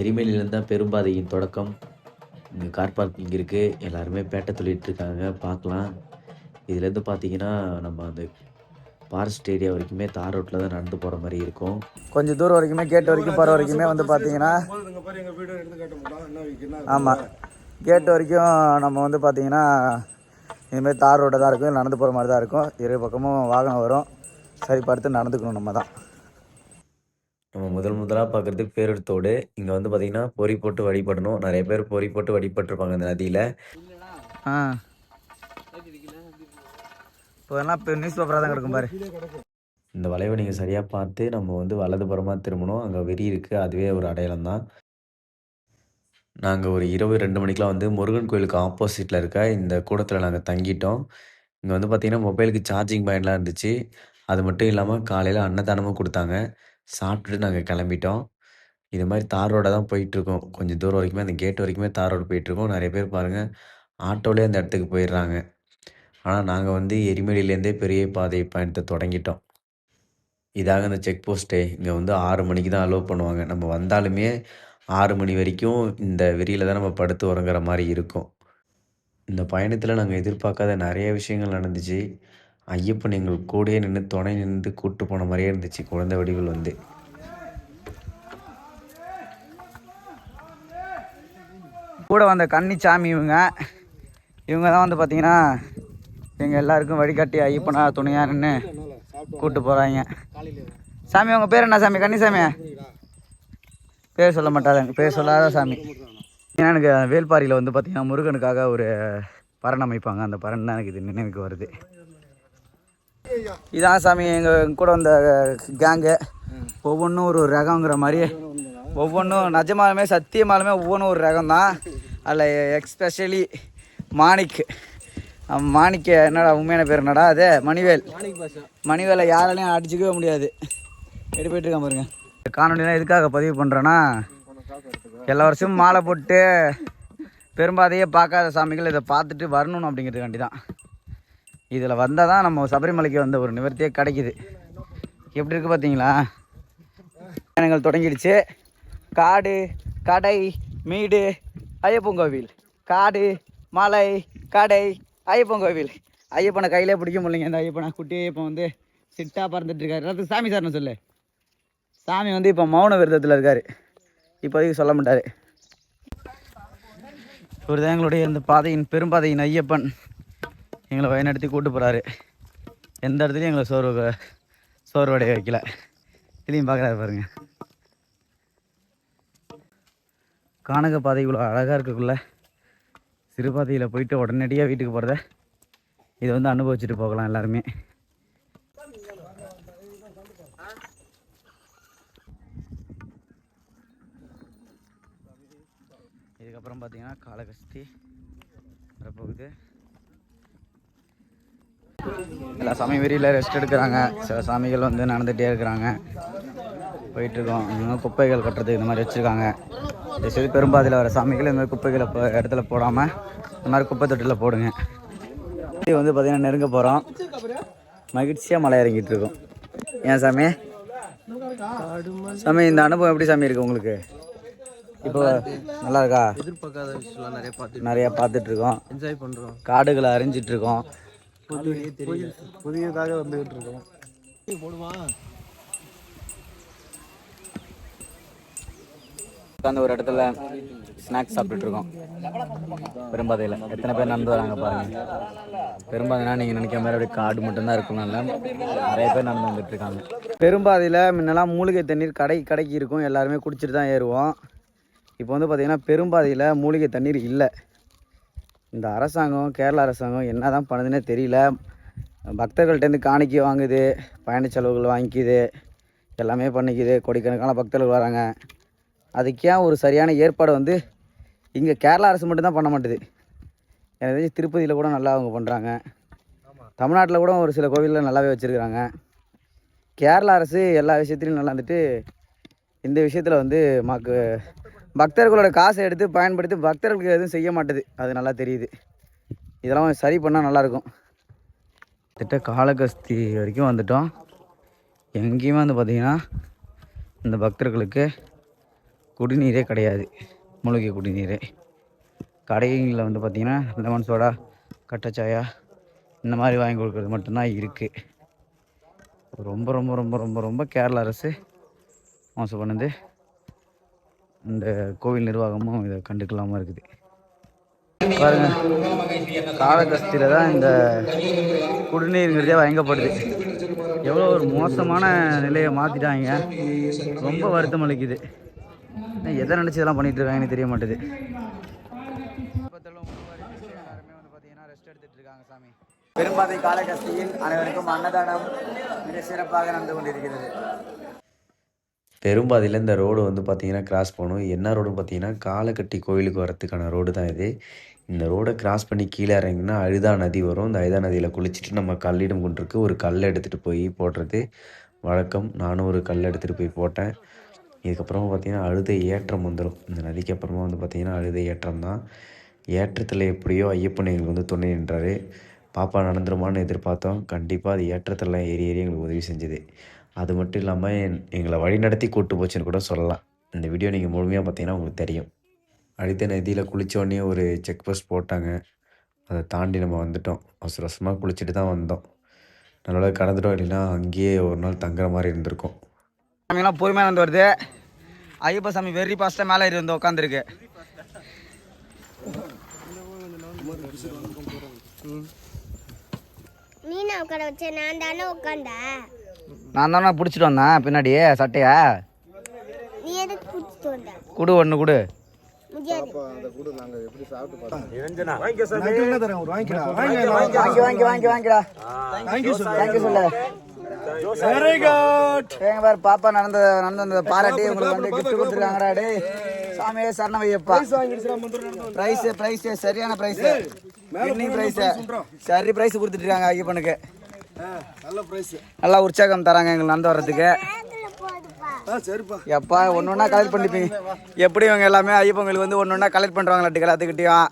எரிமலையிலேருந்து தான் பெரும்பாதையின் தொடக்கம். இங்கே கார் பார்க்கிங் இருக்குது. எல்லாருமே பேட்டை துள்ளிட்டு இருக்காங்க. பார்க்கலாம். இதுலேருந்து பார்த்தீங்கன்னா நம்ம அந்த ஃபாரஸ்ட் ஏரியா வரைக்குமே தார் ரோட்டில் தான் நடந்து போகிற மாதிரி இருக்கும். கொஞ்சம் தூரம் வரைக்குமே கேட் வரைக்கும் போகிற வரைக்குமே வந்து பார்த்தீங்கன்னா ஆமாம், கேட் வரைக்கும் நம்ம வந்து பார்த்தீங்கன்னா இதுமாரி தார் ரோட்டை தான் இருக்கும். நடந்து போகிற மாதிரி தான் இருக்கும். இரு பக்கமும் வாகனம் வரும். சரி பார்த்து நடந்துக்கணும் நம்ம தான். நம்ம முதலாக பார்க்குறது பேரூர்த்தோடு. இங்கே வந்து பார்த்திங்கன்னா பொறி போட்டு வழிபடணும். நிறைய பேர் பொறி போட்டு வழிபட்டுருப்பாங்க இந்த நதியில். இப்போ எல்லாம் இப்போ நியூஸ் பேப்பராக தான் கிடக்கும் பாரு. இந்த வளைவை நீங்கள் சரியாக பார்த்து நம்ம வந்து வலதுபுறமாக திரும்பணும். அங்கே வெறி இருக்குது. அதுவே ஒரு அடையாளம் தான். நாங்கள் ஒரு இரவு 2 மணிக்கெலாம் வந்து முருகன் கோயிலுக்கு ஆப்போசிட்டில் இருக்க இந்த கூடத்தில் நாங்கள் தங்கிட்டோம். இங்கே வந்து பார்த்திங்கன்னா மொபைலுக்கு சார்ஜிங் பாயிண்ட்லாம் இருந்துச்சு. அது மட்டும் இல்லாமல் காலையில் அன்னதானமும் கொடுத்தாங்க. சாப்பிட்டுட்டு நாங்கள் கிளம்பிட்டோம். இது மாதிரி தார் ரோடாக தான் போயிட்டுருக்கோம். கொஞ்சம் தூரம் வரைக்குமே அந்த கேட் வரைக்குமே தார் ரோடு போயிட்டுருக்கோம். நிறைய பேர் பாருங்கள் ஆட்டோலேயே அந்த இடத்துக்கு போயிடுறாங்க. ஆனால் நாங்கள் வந்து எரிமலையிலேருந்தே பெரிய பாதை பயணத்தை தொடங்கிட்டோம். இதாங்க அந்த செக் போஸ்ட்டே. இங்கே வந்து 6 மணிக்கு தான் அலோவ் பண்ணுவாங்க. நம்ம வந்தாலுமே 6 மணி வரைக்கும் இந்த வெறியில் தான் நம்ம படுத்து உறங்குற மாதிரி இருக்கும். இந்த பயணத்தில் நாங்கள் எதிர்பார்க்காத நிறைய விஷயங்கள் நடந்துச்சு. ஐயப்பன் எங்களுக்கு கூடயே நின்று துணை நின்று கூப்பிட்டு போன மாதிரியே இருந்துச்சு. குழந்தை வடிவில் வந்து கூட வந்த கன்னிச்சாமி இவங்க தான் வந்து பார்த்தீங்கன்னா எங்கள் எல்லாருக்கும் வழிகாட்டி ஐயப்பனா துணையாக நின்று கூப்பிட்டு போகிறாங்க. சாமி உங்கள் பேர் என்ன சாமி? கன்னிசாமி பேர் சொல்ல மாட்டாங்க. பேர் சொல்லாத சாமி. ஏன்னா எனக்கு வேல்பாரியில் வந்து பார்த்திங்கன்னா முருகனுக்காக ஒரு பரண் அமைப்பாங்க. அந்த பரண் தான் எனக்கு இது நினைவுக்கு வருது. இதான் சாமி எங்கள் கூட வந்த கேங்கு. ஒவ்வொன்றும் ஒரு ரகங்கிற மாதிரி ஒவ்வொன்றும் நிஜமாலுமே சத்தியமாலுமே ஒவ்வொன்றும் ஒரு ரகம் தான். அதில் எக்ஸ்பெஷலி மாணிக்க என்னடா உண்மையான பேர் என்னடா அது? மணிவேலை யாராலையும் அடிச்சுக்கவே முடியாது. எடுத்து போயிட்டுருக்கான் பாருங்க. காணொலிலாம் எதுக்காக பதிவு பண்ணுறேன்னா, எல்லா வருஷமும் மாலை போட்டு பெரும்பாதையே பார்க்காத சாமிகள் இதை பார்த்துட்டு வரணும் அப்படிங்கிறதுக்காண்டி தான். இதில் வந்தால் தான் நம்ம சபரிமலைக்கு வந்த ஒரு நிவர்த்தியே கிடைக்கிது. எப்படி இருக்குது பார்த்தீங்களா? பயணங்கள் தொடங்கிடுச்சு. காடு, கடை, மீடு, ஐயப்பன் கோவில். காடு, மலை, கடை, ஐயப்பன் கோவில். ஐயப்பனை கையிலே பிடிக்க முடியலைங்க. இந்த ஐயப்பனை குட்டி ஐயப்பன் வந்து சிட்டாக பறந்துட்டுருக்காரு. எல்லாத்துக்கும் சாமி சார்னு சொல்லு. சாமி வந்து இப்போ மௌன விரதத்தில் இருக்கார். இப்போதைக்கு சொல்ல மாட்டார். ஒரு தான் எங்களுடைய இந்த பாதையின் பெரும்பாதையின் ஐயப்பன் எங்களை வழிநடத்தி கூப்பிட்டு போகிறாரு. எந்த இடத்துலையும் எங்களை சோர்வடைய வைக்கல. இதுலேயும் பார்க்குறாரு பாருங்க. கானக பாதை இவ்வளோ அழகாக இருக்கக்குள்ள சிறுபாதையில் போயிட்டு உடனடியாக வீட்டுக்கு போகிறத இதை வந்து அனுபவிச்சுட்டு போகலாம் எல்லாருமே. இதுக்கப்புறம் பார்த்தீங்கன்னா காளகஸ்தி வரப்போகுது. எல்லா சாமி வெறியில் ரெஸ்ட் எடுக்கிறாங்க. சில சாமிகள் வந்து நடந்துகிட்டே இருக்கிறாங்க. போயிட்டுருக்கோம். இன்னும் குப்பைகள் கட்டுறது இந்த மாதிரி வச்சுருக்காங்க. சரி, பெரும்பாதியில் வர சாமிகள் இந்த மாதிரி குப்பைகளை இடத்துல போடாமல் இந்த மாதிரி குப்பை தொட்டியில் போடுங்க. இது வந்து பார்த்திங்கன்னா நெருங்க போகிறோம். மகிழ்ச்சியாக மலை இறங்கிட்டு இருக்கோம். ஏன் சாமி? சாமி இந்த அனுபவம் எப்படி சாமி இருக்குது உங்களுக்கு? இப்போ நல்லா இருக்கா? எதிர்பார்க்காத விஷயம்லாம் நிறையா பார்த்துட்ருக்கோம். என்ஜாய் பண்ணுறோம். காடுகளை அறிஞ்சிட்ருக்கோம். புதியதாக வந்துகிட்டு இருக்கோம். உட்காந்து ஒரு இடத்துல ஸ்நாக்ஸ் சாப்பிட்டுட்ருக்கோம். பெரும்பாதையில் எத்தனை பேர் நடந்து வராங்க பாருங்கள். பெரும்பாதைனா நீங்கள் நினைக்கிற மாதிரி அப்படியே காடு மட்டும்தான் இருக்கணும்ல, நிறைய பேர் நடந்து வந்துட்டுருக்காங்க. பெரும்பாதையில் முன்னெல்லாம் மூலிகை தண்ணீர் கடைக்கு இருக்கும். எல்லாருமே குடிச்சிட்டு தான் ஏறுவோம். இப்போ வந்து பார்த்திங்கன்னா பெரும்பாதையில் மூலிகை தண்ணீர் இல்லை. இந்த அரசாங்கம், கேரளா அரசாங்கம் என்ன தான் பண்ணுதுன்னே தெரியல. பக்தர்கள்ட்டேருந்து காணிக்கை வாங்குது, பயண செலவுகள் வாங்கிக்குது, எல்லாமே பண்ணிக்குது. கோடிக்கணக்கான பக்தர்கள் வராங்க. அதுக்கே ஒரு சரியான ஏற்பாடு வந்து இங்கே கேரளா அரசு மட்டும்தான் பண்ண மாட்டுது. எனக்கு தெரிஞ்சு திருப்பதியில் கூட நல்லா அவங்க பண்ணுறாங்க. தமிழ்நாட்டில் கூட ஒரு சில கோவிலில் நல்லாவே வச்சுருக்குறாங்க. கேரளா அரசு எல்லா விஷயத்துலையும் நல்லா வந்துட்டு இந்த விஷயத்தில் வந்து பக்தர்களோட காசை எடுத்து பயன்படுத்தி பக்தர்களுக்கு எதுவும் செய்ய மாட்டுது. அது நல்லா தெரியுது. இதெல்லாம் சரி பண்ணால் நல்லாயிருக்கும். காளகஸ்தி வரைக்கும் வந்துட்டோம். எங்கேயுமே வந்து பார்த்திங்கன்னா இந்த பக்தர்களுக்கு குடிநீரே கிடையாது, மூலிகை குடிநீரே. கடைகளில் வந்து பார்த்திங்கன்னா லெமன் சோடா, கட்டச்சாயா இந்த மாதிரி வாங்கி கொடுக்குறது மட்டும்தான் இருக்குது. ரொம்ப ரொம்ப ரொம்ப ரொம்ப ரொம்ப கேரளா அரசு மோசம் பண்ணுது. இந்த கோவில் நிர்வாகமும் இதை கண்டுக்கலாமல் இருக்குது. பாருங்க, காலகஸ்தியில் தான் இந்த குடிநீருங்கிறதே வழங்கப்படுது. எவ்வளோ ஒரு மோசமான நிலையை மாற்றிட்டாங்க. ரொம்ப வருத்தம் அளிக்குது. எதை நினச்சி இதெல்லாம் பண்ணிட்டு இருக்காங்கன்னு தெரிய மாட்டேது. பெரும்பாதை காலகஸ்தியில் அனைவருக்கும் அன்னதானம் மிக சிறப்பாக நடந்து கொண்டிருக்கிறது. பெரும்பாதியில் இந்த ரோடு வந்து பார்த்திங்கன்னா கிராஸ் போகணும். என்ன ரோடுன்னு பார்த்தீங்கன்னா காலக்கட்டி கோயிலுக்கு வரத்துக்கான ரோடு தான் இது. இந்த ரோடை கிராஸ் பண்ணி கீழே இறங்கினா அழுதா நதி வரும். இந்த அழுதா நதியில் குளிச்சுட்டு நம்ம கல்லிடம் கொண்டிருக்கு ஒரு கல் எடுத்துகிட்டு போய் போடுறது வழக்கம். நானும் ஒரு கல் எடுத்துகிட்டு போய் போட்டேன். இதுக்கப்புறமா பார்த்திங்கன்னா அழுத ஏற்றம் வந்துடும். இந்த நதிக்கு அப்புறமா வந்து பார்த்திங்கன்னா அழுத ஏற்றம் தான். ஏற்றத்தில் எப்படியோ ஐயப்பன் எங்களுக்கு வந்து துணை நின்றார். பாப்பா நடந்துருமான்னு எதிர்பார்த்தோம். கண்டிப்பாக அது ஏற்றத்தில் ஏறி ஏறி எங்களுக்கு உதவி செஞ்சுது. அது மட்டும் இல்லாமல் எங்களை வழிநடத்தி கூப்பிட்டு போச்சுன்னு கூட சொல்லலாம். இந்த வீடியோ நீங்கள் முழுமையாக பார்த்தீங்கன்னா உங்களுக்கு தெரியும். அழுத நதியில் குளித்தோடனே ஒரு செக் போஸ்ட் போட்டாங்க. அதை தாண்டி நம்ம வந்துட்டோம். அவசர அவசரமாக குளிச்சுட்டு தான் வந்தோம். நல்ல கடந்துட்டோம், இல்லைன்னா அங்கேயே ஒரு நாள் தங்குற மாதிரி இருந்திருக்கும். சாமியெல்லாம் பொறுமையாக இருந்து வருது. ஐயப்ப சாமி வெறி பாஸ்ட்டாக மேலே இருந்து உட்காந்துருக்கு. நான் தானே பிடிச்சிட்டு வந்தேன் பின்னாடி சட்டையா. குடு ஒன்று குடு. பாப்பா நடந்த பாராட்டி உங்களுக்கு வந்து கிஃப்ட் கொடுத்துருக்காங்கடா. டே சாமியே சரணம் ஐயப்பா. பிரைஸ் சரியான பிரைஸ், பிரைஸ் சரி பிரைஸ் கொடுத்துட்டு இருக்காங்க ஐயப்பனுக்கு. நல்லா உற்சாகம் தராங்க எங்களுக்கு நடந்து வர்றதுக்கு. எப்பா ஒன்று ஒன்றா கலெக்ட் பண்ணிப்பீங்க. எப்படி இவங்க எல்லாமே ஐயப்பங்களுக்கு வந்து ஒன்று ஒன்றா கலெக்ட் பண்ணுறாங்களாட்டுக்கு எல்லாத்துக்கிட்டையும்.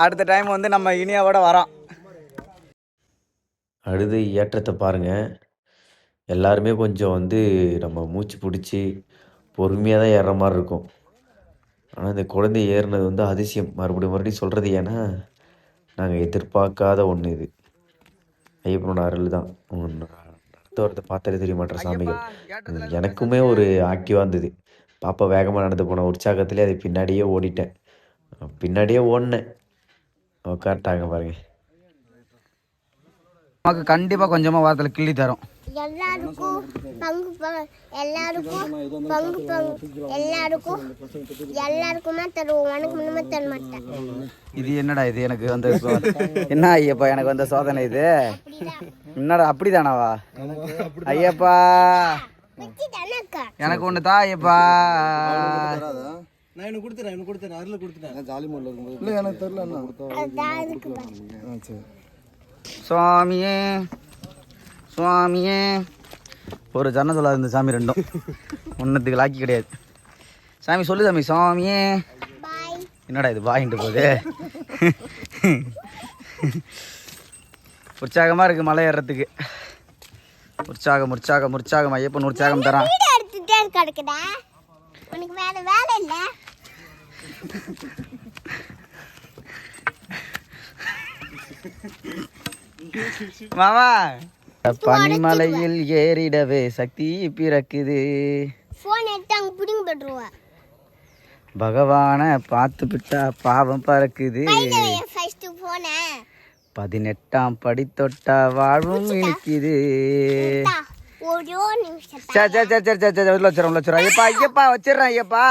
அடுத்த டைம் வந்து நம்ம இனியாவோட வரோம். அழுது ஏற்றத்தை பாருங்கள். எல்லாருமே கொஞ்சம் வந்து நம்ம மூச்சு பிடிச்சி பொறுமையாக தான் ஏறுற மாதிரி இருக்கும். ஆனால் இந்த குழந்தை ஏறினது வந்து அதிசயம். மறுபடியும் சொல்கிறது ஏன்னா நாங்கள் எதிர்பார்க்காத ஒன்று இது. ஐயப்பனோட அருள் தான். நடந்து வரதை பார்த்தாலே தெரிய மாட்டேற சாமிகள். எனக்குமே ஒரு ஆக்டிவாக இருந்தது. பாப்பா வேகமாக நடந்து போன உற்சாகத்திலே அது பின்னாடியே ஓடிட்டேன். பின்னாடியே ஓடினேன். உட்காட்டாங்க பாருங்க. நமக்கு கண்டிப்பாக கொஞ்சமாக வாரத்தில் கிள்ளி தரும். எல்லாருக்கும் எல்லாருக்குமே தருவோம். உனக்கு தர மாட்டேன். இது என்னடா இது எனக்கு வந்த என்ன ஐயப்பா எனக்கு வந்த சோதனை இது? என்னடா அப்படிதானாவா? ஐயப்பா எனக்கு ஒன்று தா ஐயப்பா. சுவாமியே சுவாமியே. ஒரு ஜன்ன சொல்லாது இந்த சாமி ரெண்டும் ஒன்றுத்துக்கு லாக்கி கிடையாது. சாமி சொல்லு சாமி. சுவாமியே என்னடா இது பாயின்ட்டு போகுது. உற்சாகமாக இருக்குது மலை ஏறுறதுக்கு. உற்சாகம் உற்சாகம் உற்சாகம். ஐயப்பன் உற்சாகம் தரான். மாமா பனிமலையில் ஏறிடவே சக்தி பிறக்குது. பகவான பார்த்து விட்டா பாவம் பறக்குது. 18ஆம் படி தொட்டா வாழ்வும் இனிக்குது. வச்சிடறேன் ஐயப்பா. ஐயப்பா வச்சிடறேன் ஐயப்பா.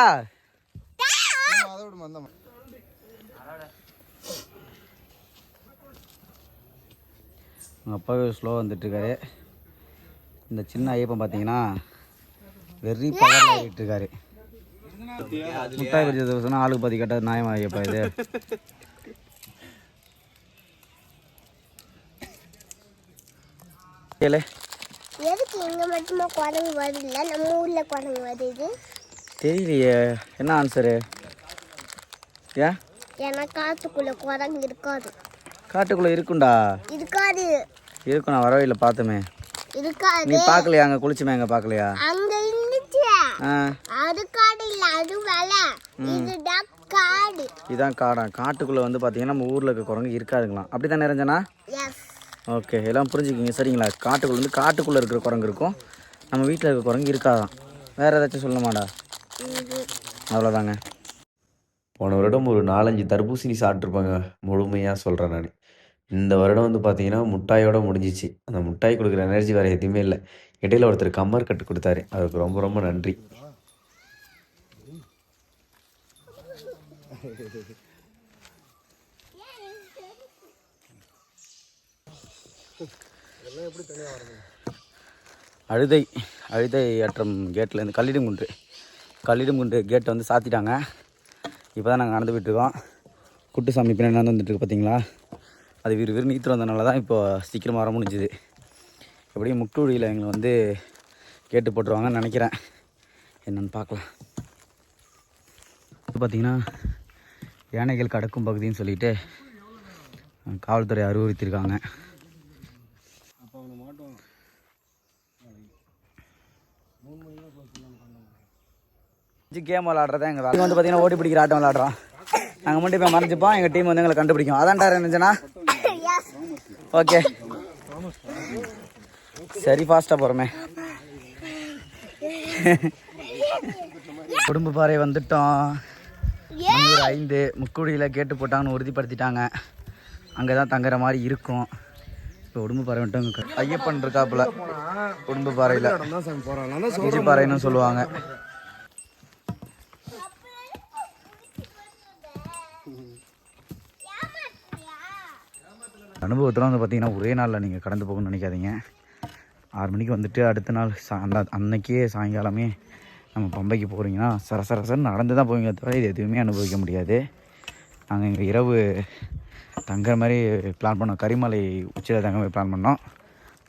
உங்கள் அப்பாவே ஸ்லோவாக வந்துட்டுருக்காரு. இந்த சின்ன ஐயப்பன் பார்த்தீங்கன்னா வெறி பவரில் ஆகிட்டு இருக்காரு. முட்டாய் பறிச்சது சொன்னால் ஆளுக்கு பாதி கேட்டால் நியாயமா ஐயப்பா இது? எதுக்கு எங்க மட்டுமா குரங்கு வருது? நம்ம ஊர்ல குரங்கு வருது தெரியலையே. என்ன ஆன்சரு? ஏன்? ஏன்னா காட்டுக்குள்ள குரங்கு இருக்காது. காட்டுக்குள்ள இருக்குண்டா? இருக்காது. இருக்கும். நான் வரவே இல்லை, பார்த்தோமே. இருக்காது. நீ பார்க்கலையா? அங்கே குளிச்சுமே அங்கே பார்க்கலையா? அங்க இருந்துச்சு. அது காடு இல்ல, அது வேலை. இதுதான் காடு. இதான் காடா? காட்டுக்குள்ளே வந்து பார்த்தீங்கன்னா நம்ம ஊரில் இருக்க குரங்கு இருக்காதுங்களாம், அப்படி தானே நிரஞ்சனா? எஸ். ஓகே, எல்லாம் புரிஞ்சுக்கிங்க சரிங்களா? காட்டுக்குள்ளே வந்து காட்டுக்குள்ளே இருக்கிற குரங்கு இருக்கும், நம்ம வீட்டில் இருக்க குரங்கு இருக்காதான். வேறு ஏதாச்சும் சொல்லமாடா? அவ்வளோதாங்க. போன வருடம் ஒரு 4-5 தர்பூசணி சாப்பிட்ருப்பாங்க, முழுமையாக சொல்கிறேன் நான். இந்த வருடம் வந்து பார்த்தீங்கன்னா முட்டாயோட முடிஞ்சிச்சு. அந்த முட்டாய் கொடுக்குற எனர்ஜி வேறு எதுவுமே இல்லை. இடையில ஒருத்தர் கம்மர் கட்டு கொடுத்தாரு, அதுக்கு ரொம்ப ரொம்ப நன்றி. அழுதை ஏற்றம் கேட்லேருந்து கல்லிடங்குன்று கேட்டை வந்து சாத்திட்டாங்க. இப்போ தான் நாங்கள் நடந்து போயிட்டுருக்கோம். குட்டுசாமி பின்னாடி நடந்து வந்துட்டுருக்கு பார்த்தீங்களா? அது விறுவிறு நீத்து வந்தனால தான் இப்போது சீக்கிரமாக வர முடிஞ்சுது. எப்படியும் முட்டுவழியில் எங்களை வந்து கேட்டு போட்டுருவாங்கன்னு நினைக்கிறேன். என்னென்னு பார்க்கலாம். இப்போ பார்த்திங்கன்னா யானைகள் கடக்கும் பகுதின்னு சொல்லிட்டு காவல்துறை அறிவுறுத்தியிருக்காங்க. கேம் விளாட்றதா எங்கள் வேலை வந்து பார்த்தீங்கன்னா ஓடி பிடிக்கிற ஆட்டம் விளாட்றோம். நாங்கள் மட்டும் இப்போ மறைஞ்சிப்போம், எங்கள் டீம் வந்து எங்களை கண்டுபிடிக்கும். அதான்டா இருந்துச்சுன்னா ஓகே சரி, ஃபாஸ்ட்டாக போகிறோமே. குடும்ப பாறை வந்துட்டோம். மணி ஒரு 5. முக்குடியில் கேட்டு போட்டாங்கன்னு உறுதிப்படுத்திட்டாங்க. அங்கே தான் தங்குற மாதிரி இருக்கும். இப்போ உடும்பு பாறை வந்துட்டோம். ஐயப்பன் இருக்காப்புல உடும்பு பாறையில், இஞ்சி பாறைன்னு சொல்லுவாங்க. அனுபவத்தில் வந்து பார்த்திங்கன்னா ஒரே நாளில் நீங்கள் கடந்து போகணும்னு நினைக்காதீங்க. 6 மணிக்கு வந்துட்டு அடுத்த நாள் அன்னைக்கே சாயங்காலமே நம்ம பம்பைக்கு போகிறீங்கன்னா சரசரசன்னு நடந்து தான் போவீங்க, தவிர இது எதுவுமே அனுபவிக்க முடியாது. நாங்கள் இங்கே இரவு தங்குற மாதிரி பிளான் பண்ணோம். கரிமலை உச்சியில் தங்குற மாதிரி பிளான் பண்ணோம்.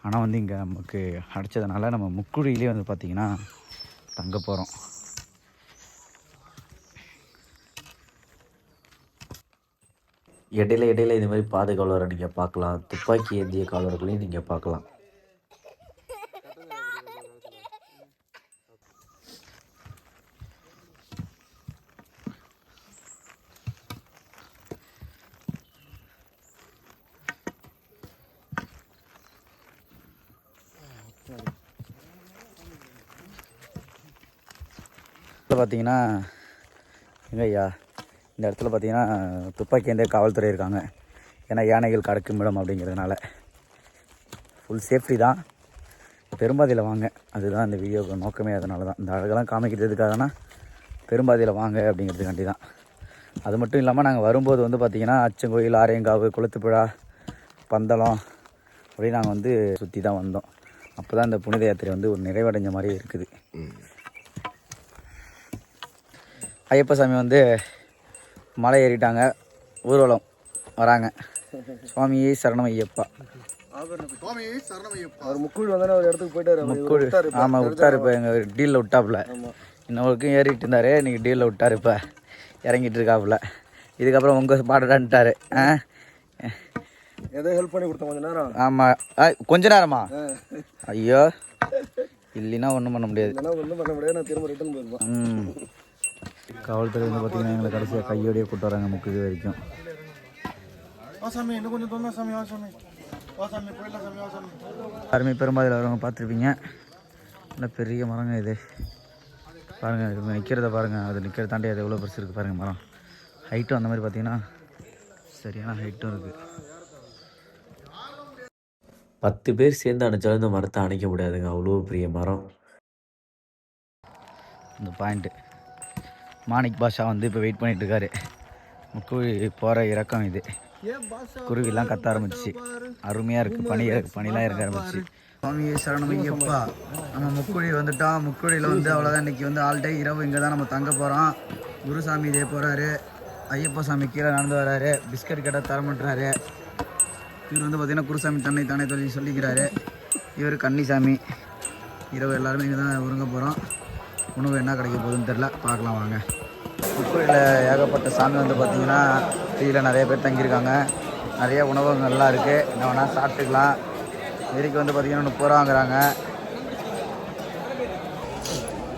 ஆனால் வந்து இங்கே நமக்கு அடித்ததுனால நம்ம முக்குழியிலே வந்து பார்த்திங்கன்னா தங்க போகிறோம். இடையில இது மாதிரி பாதுகாவலரை நீங்கள் பார்க்கலாம், துப்பாக்கி ஏந்திய காவலர்களையும் நீங்கள் பார்க்கலாம். பார்த்தீங்கன்னா எங்க ஐயா இந்த இடத்துல பார்த்தீங்கன்னா துப்பாக்கி ஏந்திய காவல்துறை இருக்காங்க. ஏன்னா யானைகள் கடக்கும் இடம் அப்படிங்கிறதுனால ஃபுல் சேஃப்டி தான். பெரும்பாதையில் வாங்க, அதுதான் இந்த வீடியோ நோக்கமே. அதனால தான் இந்த அழகெல்லாம் காமிக்கிறதுக்காகனா பெரும்பாதையில் வாங்க அப்படிங்கிறதுக்காண்டி தான். அது மட்டும் இல்லாமல் நாங்கள் வரும்போது வந்து பார்த்திங்கன்னா அச்சங்கோயில், ஆரையங்காவு, குளத்துப்புழா, பந்தளம் அப்படி நாங்கள் வந்து சுற்றி தான் வந்தோம். அப்போ தான் இந்த புனித யாத்திரை வந்து ஒரு நிறைவடைஞ்ச மாதிரி இருக்குது. ஐயப்ப சாமி வந்து மலை ஏறிட்டாங்க, ஊர்வலம் வராங்க. சுவாமியே சரணம் ஐயப்பா. அவர் முக்குள் வந்தானே ஒரு இடத்துக்கு போயிட்டாரு. முக்குள் ஆமாம் விட்டார். இப்போ எங்கள் டீலில் விட்டாப்புல. இன்னொருக்கும் ஏறிட்டு இருந்தார், இன்றைக்கி டீலில் விட்டார். இப்போ இறங்கிட்டு இருக்காப்புல. இதுக்கப்புறம் உங்கள் பாடடான்ட்டார். ஏதோ ஹெல்ப் பண்ணி கொடுத்தோம் கொஞ்ச நேரம். ஆமாம், கொஞ்ச நேரமா? ஐயோ, இல்லைன்னா ஒன்றும் பண்ண முடியாது. ஒன்றும் பண்ண முடியாது. நான் திரும்ப ரிட்டர்ன் போயிருப்பேன். காவல்துறை வந்து பார்த்திங்கன்னா எங்களை கடைசியாக கையோடையே கூட்டு வராங்க முக்குது வரைக்கும். யாருமே பெரும்பாதில் வரவங்க பார்த்துருப்பீங்க. நல்லா பெரிய மரங்க இது பாருங்கள். இவங்க நிற்கிறத பாருங்கள், அது நிற்கிறத தாண்டி அது எவ்வளோ பெருசு இருக்குது பாருங்கள். மரம் ஹைட்டும் அந்த மாதிரி பார்த்திங்கன்னா சரியான ஹைட்டும் இருக்குது. 10 பேர் சேர்ந்து அணைச்சாலும் இந்த மரத்தை அணைக்க முடியாதுங்க, அவ்வளோ பெரிய மரம். இந்த பாயிண்ட்டு மாணிக் பாஷா வந்து இப்போ வெயிட் பண்ணிகிட்ருக்காரு. முக்குழி போகிற இறக்கம் இது. குருவிலாம் கத்த ஆரம்பிச்சு, அருமையாக இருக்குது. பனிலாம் இருக்க ஆரம்பிச்சு. சுவாமியே சரணம் ஐயப்பா. நம்ம முக்குழி வந்துட்டோம். முக்குழியில் வந்து அவ்வளோதான். இன்றைக்கி வந்து ஆல் டே இரவு இங்கே தான் நம்ம தங்க போகிறோம். குருசாமி இதே போகிறாரு. ஐயப்பா சாமி கீழே நடந்து வர்றாரு. பிஸ்கட் கடை தரமாட்டுறாரு. இவர் வந்து பார்த்திங்கன்னா குருசாமி தன்னை தானே சொல்லிக்கிறாரு. இவர் கன்னிசாமி. இரவு எல்லாருமே இங்கே தான் உறங்க போகிறோம். உணவு என்ன கிடைக்க போகுதுன்னு தெரில, பார்க்கலாம் வாங்க. முக்குழியில் ஏகப்பட்ட சாமி வந்து பார்த்திங்கன்னா கீழே நிறைய பேர் தங்கியிருக்காங்க. நிறைய உணவகங்கள்லாம் இருக்குது, என்ன வேணால் சாப்பிட்டுக்கலாம். நெறிக்கு வந்து பார்த்திங்கன்னா 30 ரூபா வாங்குறாங்க.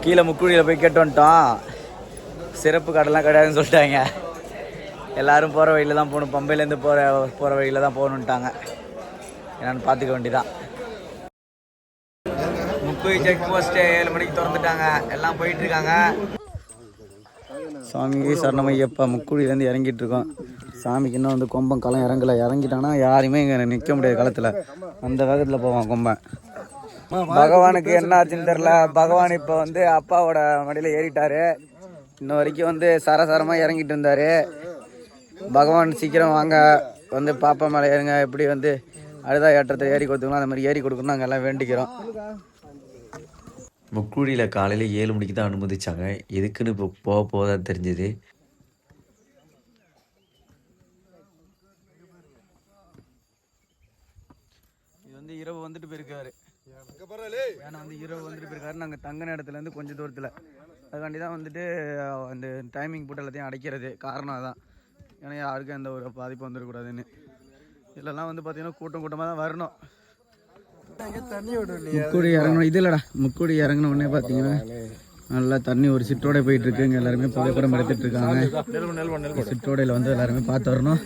கீழே முக்குழியில் போய் கேட்டு வந்துட்டோம். சிறப்பு கார்டெல்லாம் கிடையாதுன்னு சொல்லிட்டாங்க. எல்லோரும் போகிற வழியில் தான் போகணும், பம்பையிலேருந்து போகிற வழியில் தான் போகணுன்ட்டாங்க. என்னென்னு பார்த்துக்க வேண்டியதான். முக்குழி செக் போஸ்ட்டு 7 மணிக்கு திறந்துட்டாங்க, எல்லாம் போயிட்டுருக்காங்க. சாமிக்கு சரணமையப்பா. முக்குழிலேருந்து இறங்கிட்டு இருக்கோம். சாமிக்கு இன்னும் வந்து கொம்பம் களம் இறங்கிட்டாங்கன்னா யாருமே இங்கே நிற்க முடியாது களத்தில். அந்த வேகத்தில் போவான் கொம்பன். பகவானுக்கு என்ன ஆச்சுன்னு தெரில. பகவான் இப்போ வந்து அப்பாவோட மடியில் ஏறிட்டார். இன்ன வரைக்கும் வந்து சரசரமாக இறங்கிட்டு இருந்தார். பகவான் சீக்கிரம் வாங்க, வந்து பாப்பா மேலே ஏறுங்க, எப்படி வந்து அடுத்த ஏற்றத்தை ஏறி கொடுத்துக்கலாம், அந்த மாதிரி ஏறி கொடுக்கணும் நாங்கள் எல்லாம் வேண்டிக்கிறோம். முக்குழியில் காலையில் 7 மணிக்கு தான் அனுமதிச்சாங்க. எதுக்குன்னு இப்போ போக போதான் தெரிஞ்சது. இது வந்து இரவு வந்துட்டு போயிருக்காரு. ஏன்னா வந்து இரவு வந்துட்டு போயிருக்காரு. நாங்கள் தங்கின இடத்துலேருந்து கொஞ்சம் தூரத்தில். அதுக்காண்டி தான் வந்துட்டு அந்த டைமிங் போட்டு எல்லாத்தையும் அடைக்கிறது காரணம் அதான். ஏன்னா யாருக்கும் எந்த ஒரு பாதிப்பு வந்துடக்கூடாதுன்னு. இதெல்லாம் வந்து பார்த்தீங்கன்னா கூட்டமாக தான் வரணும். முக்குடி இறங்கணும். இது இல்லைடா, முக்குடி இறங்கின உடனே பார்த்தீங்கன்னா நல்லா தண்ணி ஒரு சிற்றோட போயிட்டு இருக்கு. இங்கே எல்லாருமே புகைப்படம் எடுத்துட்டு இருக்காங்க. சிற்றோடையில் வந்து எல்லாருமே பார்த்து வரணும்.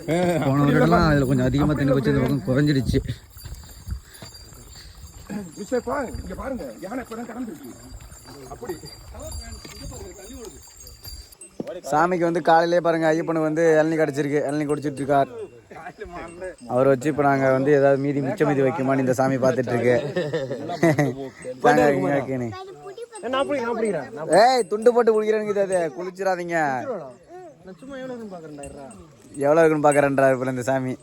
போன வருடம்லாம் அதில் கொஞ்சம் அதிகமாக தண்ணி வச்சு இந்த பக்கம் குறைஞ்சிடுச்சு. சாமிக்கு வந்து காலையிலே பாருங்க ஐயப்பனுக்கு வந்து இளநீ கிடச்சிருக்கு. இளநீ குடிச்சிட்டு இருக்கார். அவரை வச்சு இப்போ நாங்கள் வந்து ஏதாவது மிச்ச மீதி வைக்குமான்னு இந்த சாமி பார்த்துட்டு இருக்கு. ஏய் துண்டு போட்டு குளிக்கிறேன்னு அது குளிச்சிடாதீங்க. எவ்வளோ இருக்குன்னு பார்க்குறேன்றாரு இப்போ இந்த சாமி.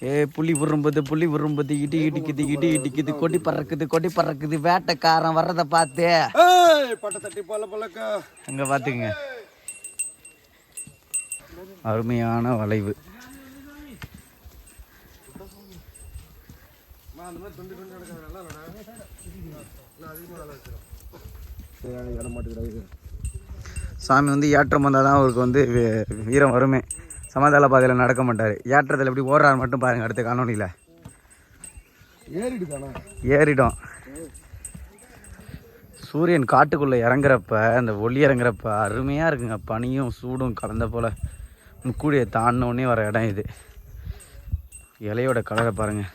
ஏ புள்ளி விரும்புது இடிக்குது கொடி பறக்குது வேட்டைக்காரன் வர்றதை பார்த்து அங்க பாத்துங்க. அருமையான வளைவு. சாமி வந்து ஏற்றம் வந்தால் தான் அவருக்கு வந்து வீரம் வருமே. சமதள பாதையில் நடக்க மாட்டார். ஏற்றத்தில் எப்படி ஓடுறாரு மட்டும் பாருங்கள். அடுத்த காணொலியில் ஏறிடும். சூரியன் காட்டுக்குள்ளே இறங்குறப்ப அந்த ஒளி இறங்குறப்ப அருமையாக இருக்குங்க. பனியும் சூடும் கலந்த போல் முக்குடியை தாண்டினோடனே வர இடம் இது. இலையோட கலரை பாருங்கள்.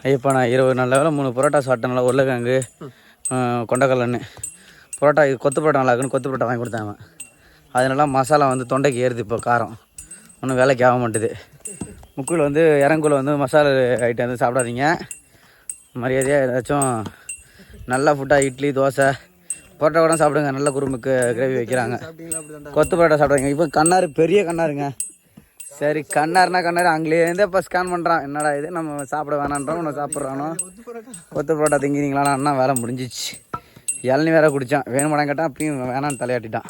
ஐயப்பா நான் இரவு நல்ல வேலை 3 பரோட்டா சாப்பிட்டேன். நல்லா உருளைக்கிழங்கு கொண்டக்கடலன்னு பரோட்டா. இது கொத்து பரோட்டா நல்லா இருக்குன்னு கொத்து பரோட்டா வாங்கி கொடுத்தாங்க. அதனால மசாலா வந்து தொண்டைக்கு ஏறுது. இப்போ காரம் ஒன்றும் வேலைக்கு ஆக மாட்டுது. முக்குள் வந்து இறங்குள்ள வந்து மசாலா ஐட்டம் வந்து சாப்பிடாதீங்க. மரியாதையாக ஏதாச்சும் நல்ல ஃபுட்டாக இட்லி தோசை பரோட்டா கூட சாப்பிடுங்க. நல்ல குரும்புக்கு கிரேவி வைக்கிறாங்க. கொத்து பரோட்டா சாப்பிடுங்க. இப்போ கண்ணாறு பெரிய கண்ணாருங்க. சரி கண்ணாருனா கண்ணாரு அங்கேருந்தே இப்போ ஸ்கேன் பண்ணுறான். என்னடா இது நம்ம சாப்பிட வேணான்றோம் ஒன்று சாப்பிட்றானோ. கொத்து பரோட்டா திங்கிறீங்களா? அண்ணா வேலை முடிஞ்சிச்சு. இளநீ வேற குடித்தான். வேணுமாடான்னு கேட்டான். அப்பயும் வேணான்னு தலையாட்டிட்டான்.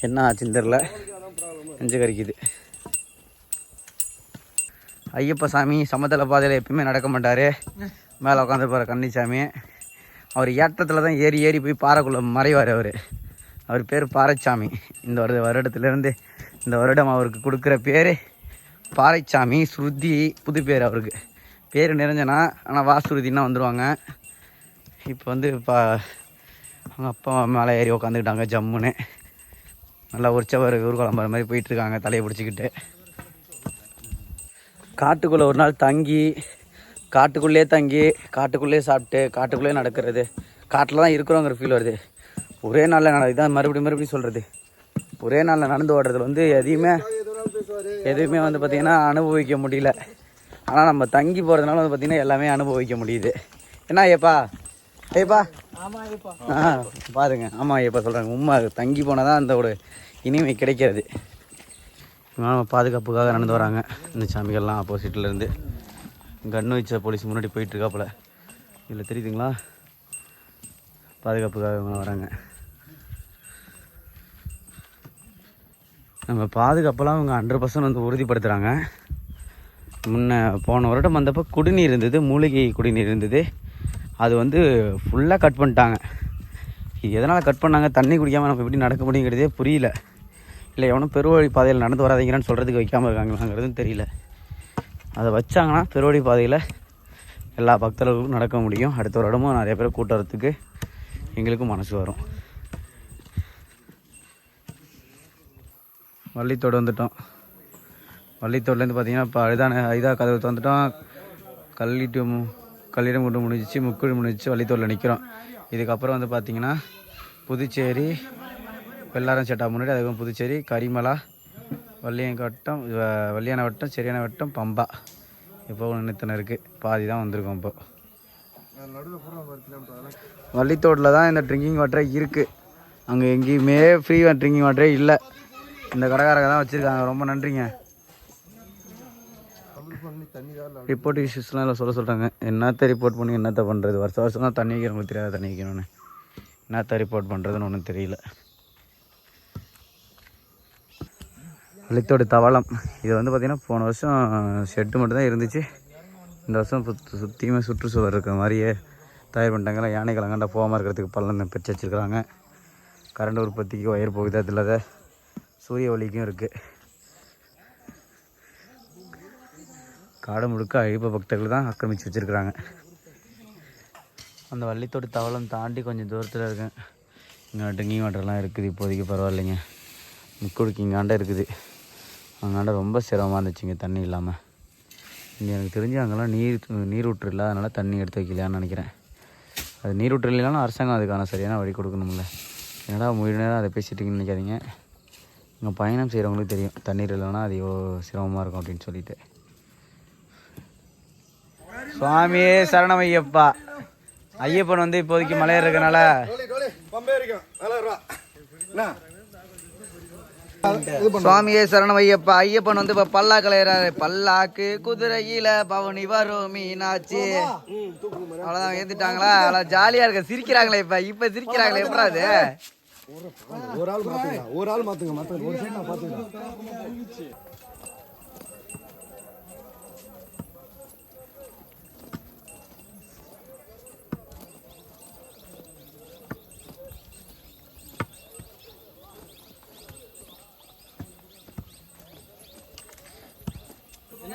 என்ன ஆச்சுன்னு தெரில. நெஞ்சு கறிக்குது. ஐயப்ப சாமி சமதள பாதையில் எப்பயுமே நடக்க மாட்டார். மேலே உட்காந்துருப்பார் கன்னிசாமி. அவர் ஏற்றத்தில் தான் ஏறி போய் பாறைக்குள்ளே மறைவார். அவர் பேர் பாறைச்சாமி. இந்த வருடத்துலேருந்து இந்த வருடம் அவருக்கு கொடுக்குற பேர் பாறைச்சாமி. ஸ்ருதி புது பேர் அவருக்கு. பேர் நிரஞ்சனா, ஆனால் வாசுருதினா வந்துடுவாங்க. இப்போ வந்து அவங்க அப்பா மேலே ஏறி உக்காந்துக்கிட்டாங்க ஜம்முன்னு. நல்லா உற்சவர் ஊர்வலம் போகிற மாதிரி போயிட்டுருக்காங்க தலையை பிடிச்சிக்கிட்டு. காட்டுக்குள்ளே ஒரு நாள் தங்கி காட்டுக்குள்ளே சாப்பிட்டு காட்டுக்குள்ளே நடக்கிறது. காட்டில் தான் இருக்கிறோங்கிற ஃபீல் வருது. ஒரே நாளில் இதான் மறுபடியும் சொல்கிறது. ஒரே நாளில் நடந்து ஓடுறதுல வந்து எதுவுமே வந்து பார்த்திங்கன்னா அனுபவிக்க முடியல. ஆனால் நம்ம தங்கி போகிறதுனால வந்து பார்த்திங்கன்னா எல்லாமே அனுபவிக்க முடியுது. என்ன ஐயப்பா பாருங்க. ஆமாம் ஐயப்பா சொல்கிறாங்க. உண்மை தங்கி போனால் தான் அந்த ஒரு இனிமை கிடைக்கிறது. பாதுகாப்புக்காக நடந்து வராங்க இந்த சாமிகள்லாம். ஆப்போசிட்லேருந்து கன்று வச்ச போலீஸ் முன்னாடி போயிட்டுருக்காப்புல. இதில் தெரியுதுங்களா? பாதுகாப்புக்காக இவங்க வராங்க. நம்ம பாதுகாப்பெல்லாம் அவங்க 100% வந்து உறுதிப்படுத்துகிறாங்க. போன வருடம் வந்தப்போ குடிநீர் இருந்தது, மூலிகை குடிநீர் இருந்தது. அது வந்து ஃபுல்லாக கட் பண்ணிட்டாங்க. இது எதனால் கட் பண்ணாங்க? தண்ணி குடிக்காமல் நம்ம எப்படி நடக்க முடியுங்கிறதே புரியல. இல்லை எவனும் பெருவழி பாதையில் நடந்து வராதீங்கன்னு சொல்கிறதுக்கு வைக்காமல் இருக்காங்களாங்கிறதும் தெரியல. அதை வச்சாங்கன்னா பெருவழி பாதையில் எல்லா பக்தர்களுக்கும் நடக்க முடியும். அடுத்த ஒரு இடமும் நிறைய பேர் கூட்ட வரத்துக்கு எங்களுக்கும் மனசு வரும். வள்ளித்தோடு வந்துட்டோம். வள்ளித்தோட்லேருந்து பார்த்தீங்கன்னா இப்போ ஐதா கதவு வந்துட்டோம். கல்லிடம் கொண்டு முடிஞ்சிச்சு, முக்குழி முடிஞ்சிச்சு, வள்ளித்தோட்டில் நிற்கிறோம். இதுக்கப்புறம் வந்து பார்த்திங்கன்னா புதுச்சேரி வெள்ளாரம் சேட்டா முன்னாடி, அதுக்கப்புறம் புதுச்சேரி கரிமலா, வள்ளியான வட்டம், சரியான வட்டம், பம்பா. இப்போ ஒன்று இருக்குது, பாதி தான் வந்திருக்கோம். இப்போ வள்ளித்தோட்டில் தான் இந்த ட்ரிங்கிங் வாட்டரே இருக்குது. அங்கே எங்கேயுமே ஃப்ரீ ட்ரிங்கிங் வாட்டரே இல்லை. இந்த கடைக்காரங்க தான் வச்சுருக்காங்க. ரொம்ப நன்றிங்க. ரிப்போர்ட் இஷ்யூஸ்லாம் இல்லை சொல்லிட்டாங்க. என்னத்த ரிப்போர்ட் பண்ணி என்னத்த பண்ணுறது? வருஷம் தான் தண்ணி வைக்கிறவங்களுக்கு தெரியாது தண்ணி வைக்கணும்னு. என்னத்த ரிப்போர்ட் பண்ணுறதுன்னு ஒன்றும் தெரியல. வள்ளித்தோடு தவளம் இது வந்து பார்த்திங்கன்னா போன வருஷம் ஷெட்டு மட்டும்தான் இருந்துச்சு. இந்த வருஷம் சுற்றியுமே சுற்றுச்சூழல் இருக்கிற மாதிரியே தயார் பண்ணிட்டாங்க. யானைகள் அங்காண்டா போகாமல் இருக்கிறதுக்கு பள்ளம் பிரித்து வச்சுருக்குறாங்க. கரண்ட் உற்பத்திக்கு ஒயர் போகுது. அது இல்லாத சூரிய ஒளிக்கும் இருக்குது. காடு முழுக்க ஐயப்ப பக்தர்கள் தான் ஆக்கிரமித்து வச்சுருக்குறாங்க. அந்த வள்ளித்தோடு தவளம் தாண்டி கொஞ்சம் தூரத்தில் இருக்கேன். இங்கே ட்ரிங்கிங் வாட்டர்லாம் இருக்குது. இப்போதைக்கு பரவாயில்லைங்க. முக்குடுக்கு இங்காண்ட இருக்குது. அங்காண்ட ரொம்ப சிரமமாக இருந்துச்சுங்க தண்ணி இல்லாமல். இங்கே எனக்கு தெரிஞ்சு அங்கெல்லாம் நீரூற்று இல்லை, அதனால் தண்ணி எடுத்து வைக்கலையான்னு நினைக்கிறேன். அது நீரூற்று இல்லைனாலும் அரசாங்கம் அதுக்கான சரியான வழி கொடுக்கணும்ல. என்னடா முழு நேரம் அதை பேசிட்டிங்கன்னு நினைக்காதீங்க. இங்கே பயணம் செய்கிறவங்களுக்கு தெரியும் தண்ணீர் இல்லைன்னா அது எவ்வளோ சிரமமாக இருக்கும் அப்படின்னு சொல்லிட்டு. சுவாமியே சரணம் ஐயப்பா. ஐயப்பன் வந்து இப்போதைக்கு மலையேற இருக்கனால சுவாமியே சரணம் ஐயப்பா. ஐயப்பன் வந்து இப்போ பல்லாக்கு கலையிறாரு. பல்லாக்கு குதிரையில பவனி வரும் மீனாட்சி. அவ்வளோதான் ஏந்துட்டாங்களா? அவ்வளோ ஜாலியாக இருக்க. சிரிக்கிறாங்களே இப்போ சிரிக்கிறாங்களே. எப்படா அது ஒரு ஆள் மாத்துங்க ஒரு சைடு நான் பார்த்துக்கிறேன்.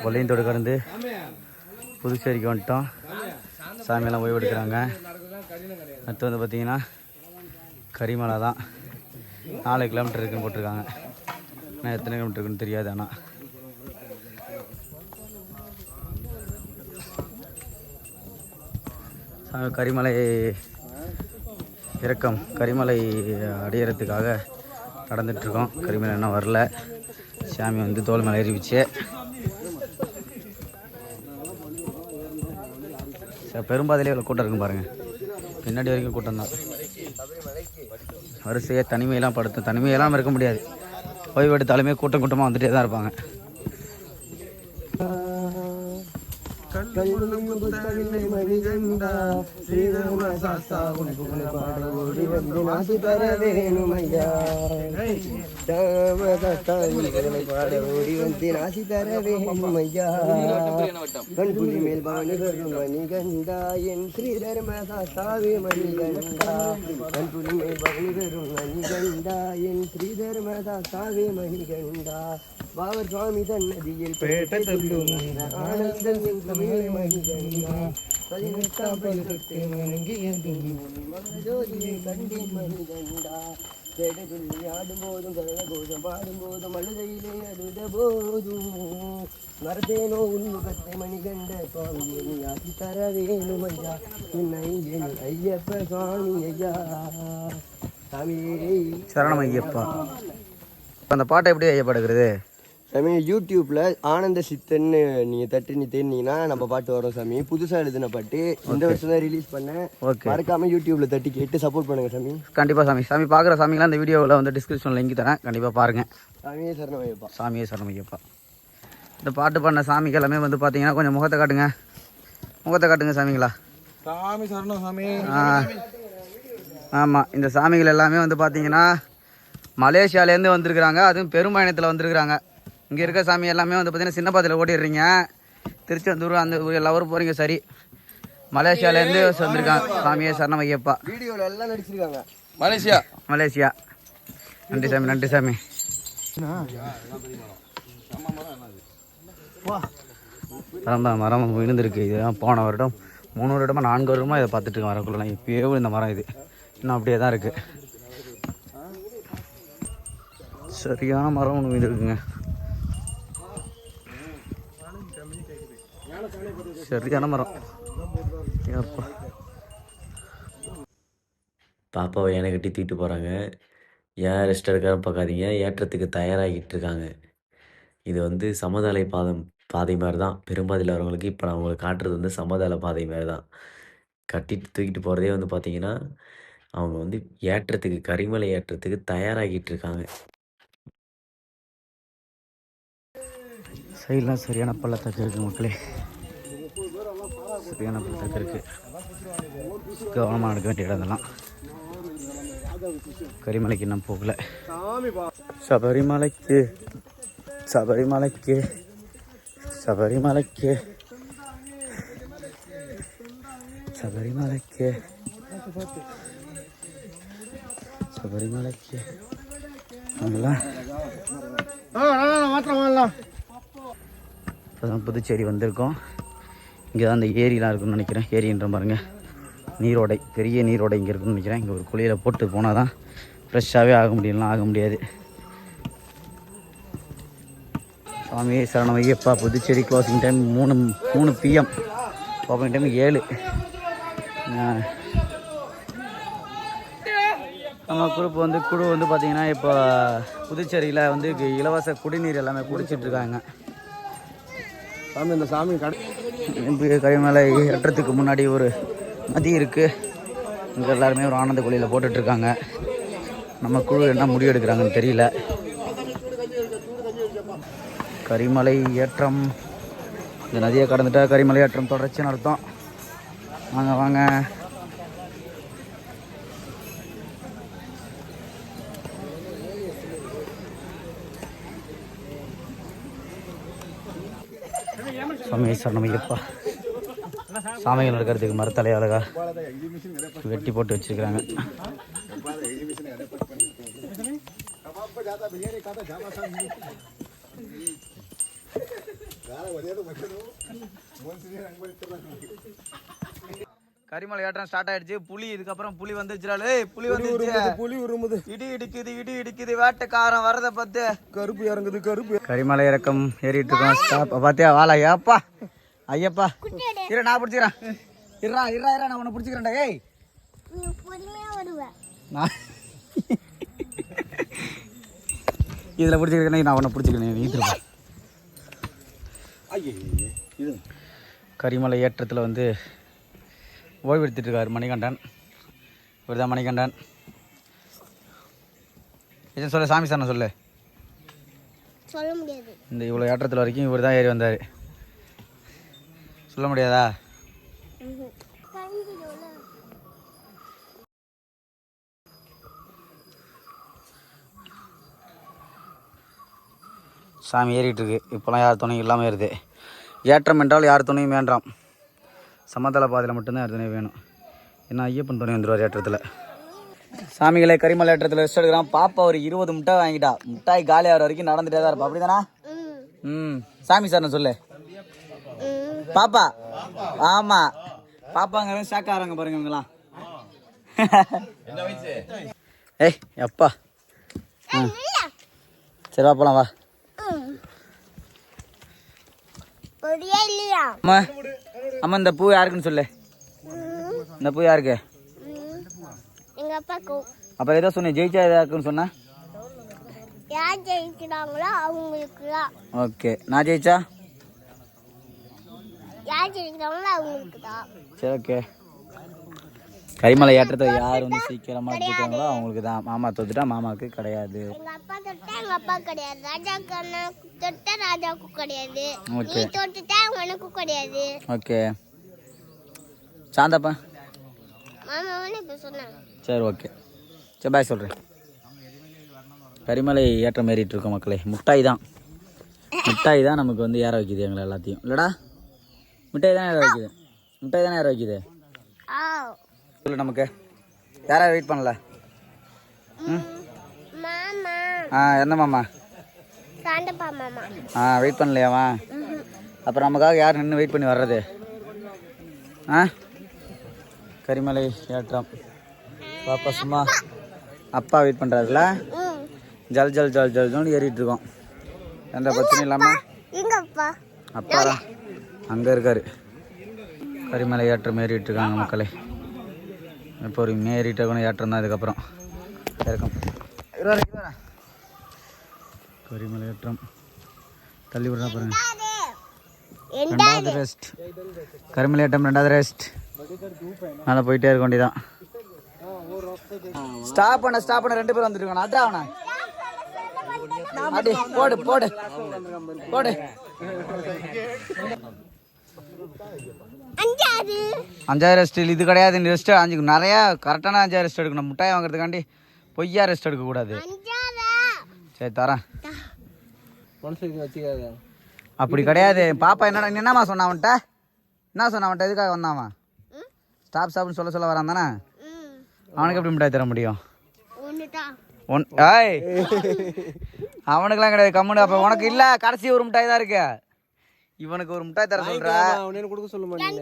கொல்லையத்தோடு கடந்து புதுச்சேரிக்கு வந்துட்டோம். சாமியெல்லாம் ஓய்வு எடுக்கிறாங்க. அடுத்து வந்து பார்த்திங்கன்னா கரிமலை தான். 4 கிலோமீட்டர் இருக்குன்னு போட்டிருக்காங்க. ஆனால் எத்தனை கிலோமீட்டர் இருக்குன்னு தெரியாது. ஆனால் கரிமலை இறக்கம், கரிமலை அடையிறதுக்காக நடந்துகிட்ருக்கோம். கரிமலை இன்னும் வரல. சாமி வந்து தோல் மேலே ஏறிவிச்சு. பெரும்பாதையிலே இவ்வளோ கூட்டம் இருக்கும் பாருங்கள். பின்னாடி வரைக்கும் கூட்டம் தான். வரிசையாக தனிமையெல்லாம் இருக்க முடியாது. ஓய்வு எடுத்தாலுமே கூட்டமாக வந்துட்டே தான் இருப்பாங்க. கண்புலி மேல் பவனி வரும் மணிகண்டா என் ஸ்ரீ தர்மசாஸ்தாவே மணிகண்டா. கண்புலி மேல் பவனி வரும் மணிகண்டா என் ஸ்ரீ தர்மசாஸ்தாவே மணிகண்டா. பாவர் சுவாமி தன்னதியில் பேட்ட சொல்லும் ஆனந்தம் மணிகண்டா. 18ஆம் பதினெட்டு வணங்கியது ஜோதியை கண்டேன் மணிகண்டா. கேட்டதில் ஆடும் போதும் கலந்த போதும் பாடும் போதும் அழுதையிலே அழுத போதும் மறந்தேனோ உன்முகத்தை மணிகண்ட சுவாமியை நீ ஆசி தர வேணும் ஐயா. என் ஐயப்ப சுவாமி ஐயா. சாமியே சரணம் ஐயப்பா. அந்த பாட்டை எப்படி ஐயா பாடுகிறது? சாமி யூடியூப்ல ஆனந்த சித்தன்னு நீங்க தட்டி தேர்ந்தீங்கன்னா நம்ம பாட்டு வரும் சாமி. புதுசா எழுதின பாட்டு இந்த வருஷம் தான் ரிலீஸ் பண்ணேன். மறக்காம யூடியூப்ல தட்டி கேட்டு சப்போர்ட் பண்ணுங்க சாமி. கண்டிப்பா சாமி. சாமி பார்க்குற சாமிங்களாம் இந்த வீடியோவில் வந்து டிஸ்கிரிப்ஷனில் லிங்க் தரேன். கண்டிப்பாக பாருங்க. சாமியே சரணம் ஐயப்பா. சாமியே சரணம் ஐயப்பா. இந்த பாட்டு பண்ண சாமிக்கு எல்லாமே வந்து பார்த்தீங்கன்னா கொஞ்சம் முகத்தை காட்டுங்க சாமிங்களா. சாமி சரணம் சாமி. ஆமாம், இந்த சாமிகள் எல்லாமே வந்து பார்த்தீங்கன்னா மலேசியாவிலேருந்து வந்திருக்கிறாங்க. அதுவும் பெரும்பயணத்தில் வந்திருக்கிறாங்க. இங்கே இருக்க சாமி எல்லாமே வந்து பார்த்தீங்கன்னா சின்ன பாதையில் ஓடிடுறீங்க. திருச்செந்தூர் அந்த எல்லா ஊரும் போகிறீங்க. சரி, மலேசியாவிலேருந்து வந்திருக்காங்க. சாமியே சரணம் ஐயப்பா. வீடியோவில் எல்லாம் நடிச்சிருக்காங்க. மலேசியா. நன்றி சாமி. மரம் விழுந்திருக்கு. இதுதான் போன வருடம் 3 வருடமாக 4 வருடமாக இதை பார்த்துட்டு இருக்கேன் வரக்குள்ளலாம். இப்போயே இந்த மரம் இது இன்னும் அப்படியே தான் இருக்குது. சரியான மரம் ஒன்று விழுந்துருக்குங்க. சரியான மரம். ஏப்பா பாப்பாவை யானை கட்டி தூக்கிட்டு போகிறாங்க. ஏன் ரெஸ்ட் எடுக்கான்னு பார்க்காதீங்க, ஏற்றத்துக்கு தயாராகிட்டு இருக்காங்க. இது வந்து சமதளை பாதை மாதிரி தான். பெரும்பாதையில் வரவங்களுக்கு இப்போ நான் உங்களுக்கு காட்டுறது வந்து சமதள பாதை மாதிரி தான். கட்டிட்டு தூக்கிட்டு போகிறதே வந்து பார்த்திங்கன்னா, அவங்க வந்து ஏற்றத்துக்கு கரிமலை ஏற்றத்துக்கு தயாராகிட்டு இருக்காங்க. சைட்லாம் சரியான பள்ளத்தாக்கு இருக்குது மக்களே. சரியான பள்ளத்தாக்கு இருக்குது. கவனமாக எடுக்க வேண்டிய இடம் இதெல்லாம். கரிமலைக்கு இன்னும் போகல. சபரிமலைக்கு சபரிமலைக்கு சபரிமலைக்கு சபரிமலைக்கு சபரிமலைக்கு அங்கெல்லாம் இப்போதான் புதுச்சேரி வந்திருக்கோம். இங்கே தான் அந்த ஏரிலாம் இருக்குன்னு நினைக்கிறேன். ஏரின்ற பாருங்க, நீரோடை, பெரிய நீரோடை இங்கே இருக்குன்னு நினைக்கிறேன். இங்கே ஒரு குளியில் போட்டு போனால் தான் ஃப்ரெஷ்ஷாகவே ஆக முடியலாம், ஆக முடியாது. சுவாமியே சரணம் Ayyappa. Puducherry closing time 3 PM, opening time 7. நம்ம குழு வந்து பார்த்திங்கன்னா இப்போ புதுச்சேரியில் வந்து இலவச குடிநீர் எல்லாமே குடிச்சிட்ருக்காங்க. சாமி இந்த சாமி கரிமலை ஏற்றத்துக்கு முன்னாடி ஒரு நதி இருக்குது. இங்கே எல்லாருமே ஒரு ஆனந்த குழியில் போட்டுட்ருக்காங்க. நம்ம குழு என்ன முடிவு எடுக்கிறாங்கன்னு தெரியல. கரிமலை ஏற்றம், இந்த நதியை கடந்துட்டா கரிமலை ஏற்றம் தொடர்ச்சின்னு அர்த்தம். வாங்க வாங்க. சுவாமி சரணம் ஐயப்பா. சாமிகள் நடக்கிறதுக்கு மரத்தலை அழகா வெட்டி போட்டு வச்சிருக்கிறாங்க. கரிமலை ஏற்றம் ஸ்டார்ட் ஆயிடுச்சு. புலி இதுக்கப்புறம் புலி வந்துருச்சுறாளே. புலி வந்துருச்சு. இடி இடிக்குது வேட்டைக்காரன் வரதை பார்த்து. கருப்பு இறங்குது கருப்பு. கரிமலை இறக்கம் ஏறிட்டு இருக்கோம். ஸ்டாப் பார்த்தியா? வாழா ஏப்பா ஐயப்பா. இரு நான் பிடிச்சிக்கிறேன். இருறா நான் உன்னை பிடிச்சிக்கிறேன்டா. ஏய் நான் இதில் பிடிச்சிக்கிறேன். நான் உன்னை பிடிச்சிக்கிறேன். நீ திரும்ப கரிமலை ஏற்றத்தில் வந்து ஓய்வு எடுத்துட்டு இருக்காரு மணிகண்டன். இவர் தான் மணிகண்டன். எதுவும் சொல்ல சாமி சார் சொல்லு. சொல்ல முடியாது. இந்த இவ்வளோ ஏற்றத்தில் வரைக்கும் இவர் தான் ஏறி வந்தார். சொல்ல முடியாதா? சாமி ஏறிட்டு இருக்கு. இப்போலாம் யார் துணையும் இல்லாமல் ஏறுது. ஏற்றம் என்றால் யார் துணையும் வேண்டாம். சமதள பாதையில் மட்டும்தான் யார் துணையும் வேணும். ஏன்னா ஐயப்பன் துணை வந்துடுவார் ஏற்றத்தில். சாமிகளை கரிமலை ஏற்றத்தில் ரெஸ்ட் எடுக்கிறான். பாப்பா ஒரு 20 மிட்டாய் வாங்கிட்டா. மிட்டாய் காலி ஆகிற வரைக்கும் நடந்துட்டே தான் இருப்பா. அப்படிதானா? சாமி சார்னு சொல்லு. பாப்பா ஆமா பாப்பாங்க ஷாக்காரங்க பாருங்க இவங்கெல்லாம். ஏய் அப்பா சரி வா போலாம் வா. அம்மா அம்மா இந்த பூ யாருக்குன்னு சொல்லு. இந்த பூ யாருக்கு? எங்க அப்பாக்கு. அப்புறம் ஏதோ சொன்னேன் ஜெயிச்சா யாருக்குன்னு சொன்னா? யார் ஜெயிக்கிறாங்களோ அவங்களுக்கு தான். ஓகே நான் ஜெயிச்சா? யார் ஜெயிக்கிறாங்களோ அவங்களுக்கு தான். சரி ஓகே. கரிமலை ஏற்றத்தை யார் வந்து சீக்கிரமா ஜெயிக்கிறாங்களோ அவங்களுக்கு தான். மாமா தோத்துட்டா மாமாவுக்கு கிடையாது. எங்க அப்பா தொட்டா எங்க அப்பா கிடையாது. ராஜாக்கு அண்ணா தொட்டா ராஜாவுக்கு கிடையாது. நீ தொட்டுட்டா உனக்கு கிடையாது. ஓகே சாந்தப்பா மாமா இப்ப சொன்னாங்க. சரி ஓகே சரி பாய் சொல்கிறேன். கரிமலை ஏற்றம் ஏறிட்டு இருக்கோம் மக்களே. மிட்டாய் தான் நமக்கு வந்து ஏற வைக்குது எங்களை எல்லாத்தையும். இல்லைடா மிட்டாய் தானே ஏற வைக்குது. மிட்டாய் தானே ஏற வைக்குது. சொல்லு நமக்கு யாராவது வெயிட் பண்ணல? மாமா. என்ன மாமா? சாந்தப்பா மாமா. வெயிட் பண்ணலையாமா? அப்புறம் நமக்காக யார் நின்று வெயிட் பண்ணி வர்றது? ஆ, கரிமலை ஏற்றம். பாப்பா சும்மா அப்பா வெயிட் பண்ணுறாருல, ஜல் ஜல் ஜல் ஜல் ஜல்னு ஏறிட்டு இருக்கோம். எந்த பிரச்சனையும் இல்லாமல். அப்பா தான் அங்கே இருக்காரு. கரிமலை ஏற்றம் ஏறிட்டு இருக்காங்க மக்களே. இப்போ ஒரு ஏறிட்டு இருக்கணும், ஏற்றம் தான் இதுக்கப்புறம் இருக்கும். கரிமலை ஏற்றம் தள்ளி விடுறா பாருங்க. 2வது ரெஸ்ட். கரிமலை ஏற்றம் 2வது ரெஸ்ட். மேலே போயிட்டே இருக்க வேண்டியதான். ஸ்டாப் பண்ண 2 பேர் வந்துட்டு இருக்காங்க. அட்ரா அவனை அடி போடு போடு போடு. 5வது ரெஸ்ட் இது கிடையாது. இந்த ரெஸ்ட் 5 நிறையா கரெக்டான 5வது ரெஸ்ட் எடுக்கணும். முட்டாய் வாங்குறதுக்காண்டி பொய்யா ரெஸ்ட் எடுக்கக்கூடாது. சரி தரேன். அப்படி கிடையாது. பாப்பா என்னம்மா சொன்னான் அவன்கிட்ட? என்ன சொன்னான் அவன்கிட்ட? எதுக்காக வந்தான்? ஸ்டாப் ஸ்டாப்னு சொல்ல வரான் தானே? அவனுக்கு எப்படி மிட்டாய் தர முடியும்? ஏய் அவனுக்குலாம் கிடையாது, கம்முனு. அப்போ உனக்கு இல்லை, கடைசி ஒரு மிட்டாய் தான் இருக்கு. இவனுக்கு ஒரு மிட்டாய் தர சொல்ற. கொடுக்க சொல்ல மாட்டேன்.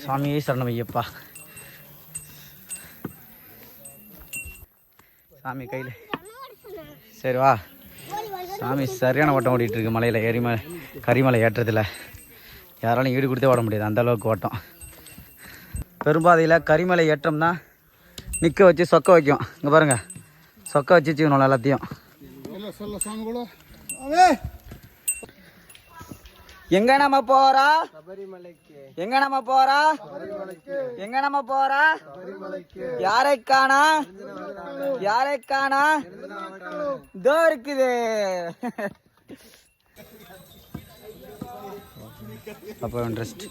சாமி சரணம் ஐயப்பா. சாமி கையில். சரி வா. சாமி சரியான ஓட்டம் ஓடிட்டு இருக்கு மலையில். கரிமலை ஏற்றத்தில் யாராலும் ஈடு கொடுத்தே ஓட முடியாது, அந்த அளவுக்கு ஓட்டம். பெரும்பாதையில் கரிமலை ஏற்றம் தான் நிற்க வச்சு சொக்க வைக்கும். இங்கே பாருங்கள், சொக்க வச்சு வச்சுக்கணும் எல்லாத்தையும். எங்க நம்ம போறா? எங்க நம்ம போறா? எங்க நம்ம போறா? யாரை காணா? யாரை காணா? இதோ இருக்குது. அப்போ இன்ட்ரெஸ்ட்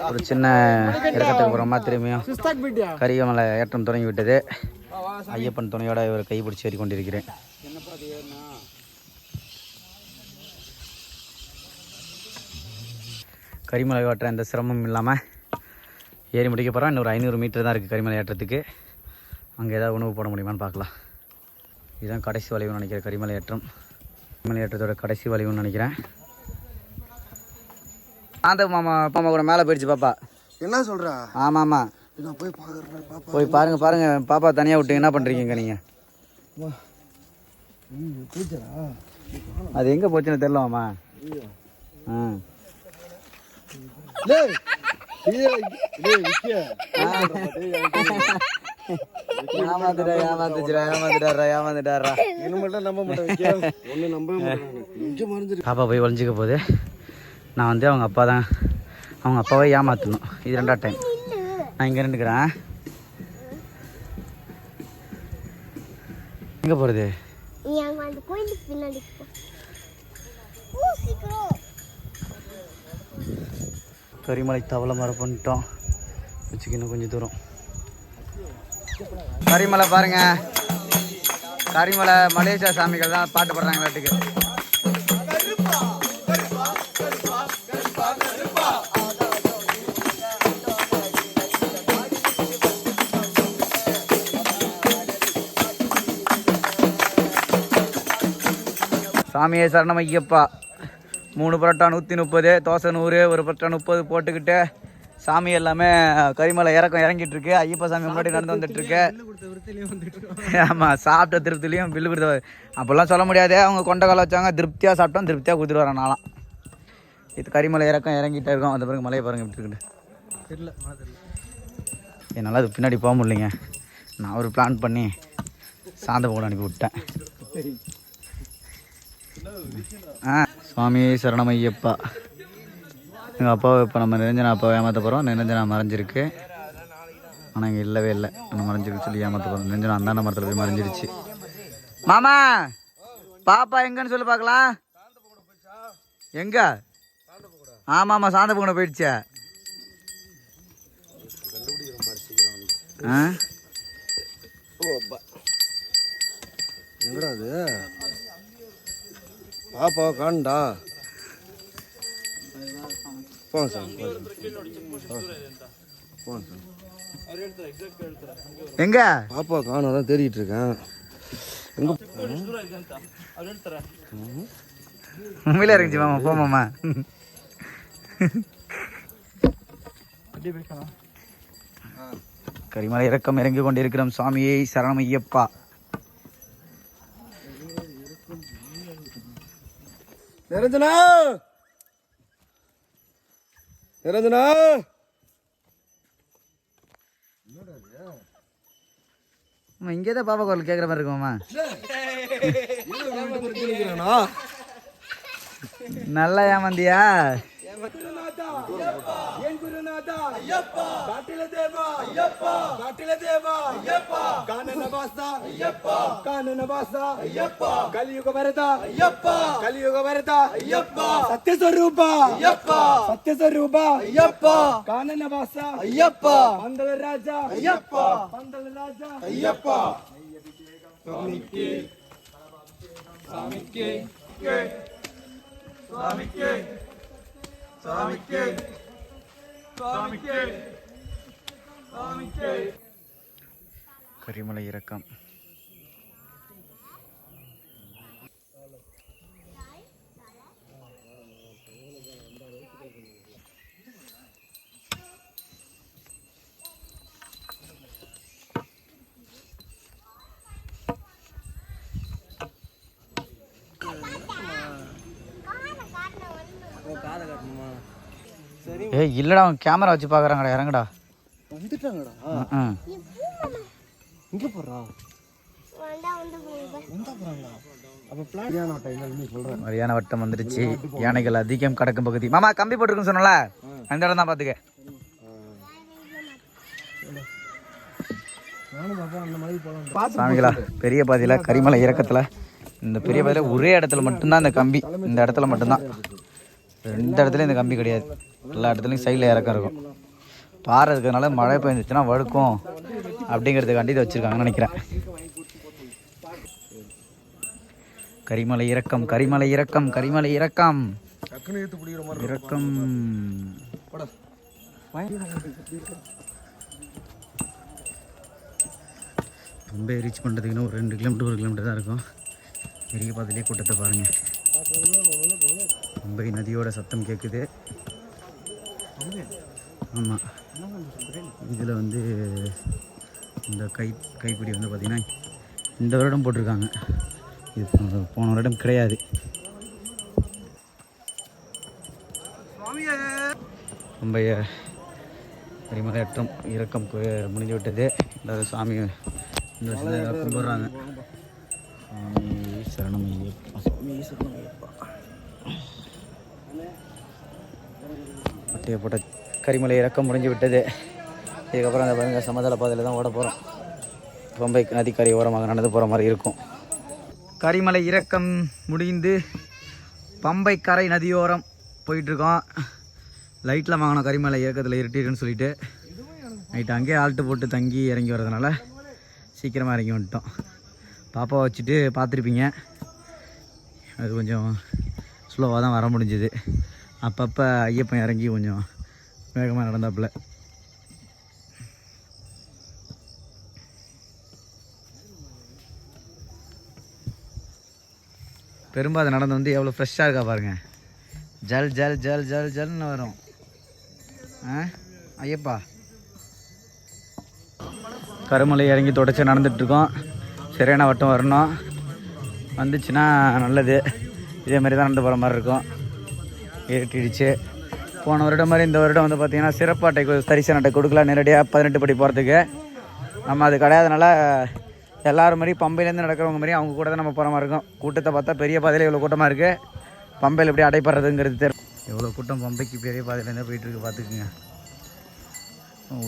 ஒரு சின்ன இறக்கத்துக்கு போகிறோமா, திரும்பியும் கரிமலை ஏற்றம் தொடங்கி விட்டது. ஐயப்பன் துணையோட இவர் கைப்பிடிச்சு ஏறி கொண்டிருக்கிறேன். கரிமலை ஏற்ற எந்த சிரமமும் இல்லாமல் ஏறி முடிக்க போகிறோம். இன்னொரு 500 மீட்டர் தான் இருக்குது கரிமலை ஏற்றத்துக்கு. அங்கே ஏதாவது உணவு போட முடியுமான்னு பார்க்கலாம். இதுதான் கடைசி வளைவுன்னு நினைக்கிறேன். கரிமலை ஏற்றம் கரிமலை ஏற்றத்தோட கடைசி வளைவுன்னு நினைக்கிறேன். அந்த மாமா கூட மேலே போயிடுச்சு பாப்பா. என்ன சொல்றா? ஆமாம் ஆமாம், போய் பாருங்க. பாப்பா தனியாக விட்டு என்ன பண்ணுறீங்க நீங்கள்? அது எங்கே போச்சுன்னு தெரியல மாமா. பாப்பா போய் ஒழிஞ்சிக்க போகுது. நான் வந்து அவங்க அப்பாவை ஏமாற்றணும். இது 2வது டைம். நான் இங்கே நின்றுக்கிறேன். எங்கே போகிறது? கரிமலை தவளை மரம் பண்ணிட்டோம். வச்சுக்கணும் கொஞ்சம் தூரம். கரிமலை பாருங்க. கரிமலை மலேசியா சாமிகள் தான் பாட்டு பாடுறாங்க நாட்டுக்கு. சாமியே சரணம் ஐயப்பா. 3 பரோட்டா 130, தோசை 100, ஒரு பரோட்டா 30 போட்டுக்கிட்டு சாமி எல்லாமே கரிமலை இறங்கிட்டு இருக்கு. ஐயப்பா சாமி முன்னாடி நடந்து வந்துட்டு இருக்கு. ஆமாம், சாப்பிட்ட திருப்திலையும் பில்லு கொடுத்த அப்போல்லாம் சொல்ல முடியாது. அவங்க கொண்ட கால வச்சாங்க, திருப்தியாக சாப்பிட்டோம், திருப்தியாக கொடுத்துட்டு வரேன் நாளாம். இது கரிமலை இறங்கிட்டே இருக்கும். அந்த பிறகு மலையை பாருங்க எப்படி இருக்குன்னு. என்னால் அது பின்னாடி போக முடியலைங்க. நான் ஒரு பிளான் பண்ணி சாந்த போல அனுப்பி விட்டேன். சுவாமி சரணமையப்பா. எங்கள் அப்பாவை இப்போ நம்ம நிரஞ்சனா அப்பாவை ஏமாற்ற போகிறோம். நிரஞ்சனா மறைஞ்சிருக்கு. ஆனால் இங்கே இல்லவே இல்லை. நம்ம மறைஞ்சிருக்கு சொல்லி ஏமாற்ற போகிறோம். நிரஞ்சனா அந்தாண்ட மரத்தில் போய் மறைஞ்சிருச்சு. மாமா பாப்பா எங்கன்னு சொல்லி பார்க்கலாம். எங்க? ஆமாம்மா, சாந்த பூங்கனை போயிடுச்சே. எங்கடா அது? பாப்பா காண்டா. போங்க சார். எங்க பாப்பா காணோம் தான் தேடிட்டு இருக்கேன். எங்க உண்மையில இருந்துச்சு மாமா, போ மாமா. கரிமலை இறக்கம் இறங்கி கொண்டிருக்கிறோம். சுவாமியை சரணம் ஐயப்பா. நிரஞ்சனா, நிரஞ்சனா, இங்கே தான் பாப்பா குரல் கேட்குற மாதிரி இருக்குமாம்மா. நல்லா ஏமாந்தியா? கலியுக வரதா சத்யஸ்வரூபா சத்யஸ்வரூபா கானன வாசா பந்தல ராஜா பந்தல ராஜா சாமிக்கு சாமிக்கு சாமிக்கு சாமிக்கு சாமிக்கு சாமிக்கு. கரிமலை இறக்கம். ஏய் இல்லடா, அவன் கேமரா வச்சு பாக்குறாங்கடா. இறங்குடா. வந்துட்டாங்கடா. இங்க போறா மரியாதை வட்டம் வந்துருச்சு. யானைகள் அதிகம் கடக்கும் பகுதி. மாமா கம்பி போட்டுருக்குன்னு சொன்னல, அந்த இடம் தான் பாத்துக்க. சாமிகளா, பெரிய பாதையில கரிமலை இறக்கத்துல, இந்த பெரிய பாதையில ஒரே இடத்துல மட்டும்தான் இந்த கம்பி. இந்த இடத்துல மட்டும்தான், ரெண்டு இடத்துலயும் இந்த கம்பி கிடையாது. எல்லா இடத்துலையும் சைடில் இறக்கம் இருக்கும். பாறை இருக்கிறதுனால மழை பெஞ்சிச்சுன்னா வழுக்கும் அப்படிங்கிறதுக்காண்டி இதை வச்சுருக்காங்கன்னு நினைக்கிறேன். கரிமலை இறக்கம், கரிமலை இறக்கம், கரிமலை இறக்கம், இறக்கம். ரொம்ப ரீச் பண்ணுறதுக்குன்னா ஒரு 2 கிலோமீட்டர் 1 கிலோமீட்டர் தான் இருக்கும். பெரிய பாதையிலே கூட்டத்தை பாருங்கள். மும்பை நதியோட சத்தம் கேட்குது. ஆமாம், இதில் வந்து இந்த கைப்பிடி வந்து பார்த்திங்கன்னா இந்த வருடம் போட்டிருக்காங்க. இது போன வருடம் கிடையாது. மும்பை கரிமலையற்றம் இறக்கம் முடிஞ்சு விட்டது. எல்லாரும் சாமி இந்த வருஷம் கும்பிட்றாங்க. சாமி சரணம் ஐயப்பா, சாமி சரணம் ஐயப்பா. பட்டையை போட்ட கரிமலை இறக்கம் முடிஞ்சு விட்டது. இதுக்கப்புறம் அந்த பாருங்க சமதள பாதையில் தான் ஓட போகிறோம். பம்பை நதிக்கரை ஓரமாக நடந்து போகிற மாதிரி இருக்கும். கரிமலை இறக்கம் முடிந்து பம்பை கரை நதியோரம் போயிட்டுருக்கோம். லைட்டில் வாங்கினோம் கரிமலை இறக்கத்தில் இருட்டிருக்குன்னு சொல்லிட்டு. நைட்டு அங்கேயே ஆல்ட்டு போட்டு தங்கி இறங்கி வரதுனால சீக்கிரமாக இறங்கி வந்துட்டோம். பாப்பாவை வச்சுட்டு பார்த்துருப்பீங்க, அது கொஞ்சம் ஸ்லோவாக தான் வர முடிஞ்சுது. அப்பப்போ ஐயப்பன் இறங்கி கொஞ்சம் வேகமாக நடந்தாப்புல. பெரும்பாதை நடந்து வந்து எவ்வளோ ஃப்ரெஷ்ஷாக இருக்கா பாருங்கள். ஜல் ஜல் ஜல் ஜல் ஜல்னு வரும். ஐயப்பா, கருமலை இறங்கி தொடச்சி நடந்துகிட்ருக்கோம். சரியான வட்டம் வரணும், வந்துச்சுன்னா நல்லது. இதே மாதிரி தான் நடந்து போகிற மாதிரி இருக்கும். ஏற்றிடுச்சு. போன வருடம் மாதிரி இந்த வருடம் வந்து பார்த்திங்கன்னா சிறப்பு அட்டை தரிசன அட்டை கொடுக்கலாம் நேரடியாக 18 படி போகிறதுக்கு. நம்ம அது கிடையாதுனால எல்லோரும் மாதிரி பம்பையிலேருந்து நடக்கிறவங்க மாதிரி அவங்க கூட தான் நம்ம போகிற மாதிரி இருக்கும். கூட்டத்தை பார்த்தா பெரிய பாதையில் இவ்வளோ கூட்டமாக இருக்குது. பம்பையில் எப்படி அடைப்படுறதுங்கிறது தெரியும். எவ்வளோ கூட்டம் பம்பைக்கு பெரிய பாதையிலேருந்து போயிட்டுருக்கு பார்த்துக்குங்க.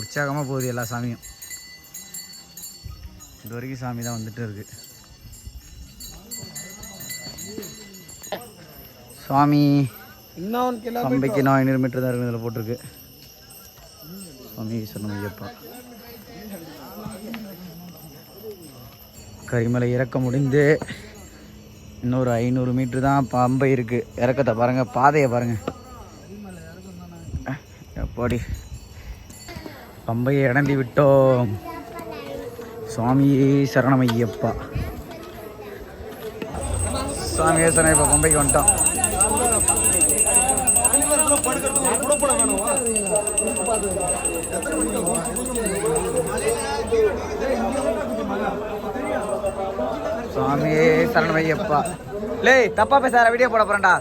உற்சாகமாக போகுது எல்லா சாமியும். இது வரைக்கும் சாமி தான் வந்துட்டு இருக்குது. சுவாமி பம்பைக்கு 400 மீட்டர் தான் இருக்குது. இதில் போட்டிருக்கு சுவாமி சரணம் ஐயப்பா. கரிமலை இறக்க முடிந்து இன்னொரு 500 மீட்டர் தான் பம்பை இருக்குது. இறக்கத்தை பாருங்கள், பாதையை பாருங்கள். எப்படி பம்பையை அடைந்து விட்டோம். சுவாமியே சரணமையப்பா. சுவாமியே சரணம். இப்போ பம்பைக்கு வந்துட்டோம். சுவாமியே சரணமையப்பா. லே தப்பா பேசார, வீடியோ போட போறேன்டா.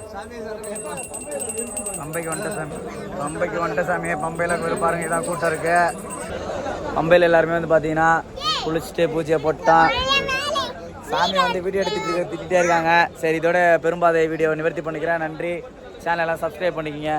பம்பைக்கு வந்துட்ட சாமி. பம்பைக்கு வந்துட்ட சாமி. பம்பையில் கோயில் பாருங்க, இதான் கூட்டம் இருக்கு. பம்பையில் எல்லாருமே வந்து பார்த்தீங்கன்னா குளிச்சுட்டு பூஜையை போட்டான். சாமி வந்து வீடியோ திட்டிகிட்டே இருக்காங்க. சரி, இதோட பெரும்பாதை வீடியோ நிவர்த்தி பண்ணிக்கிறேன். நன்றி. சேனலெல்லாம் சப்ஸ்கிரைப் பண்ணிக்கோங்க.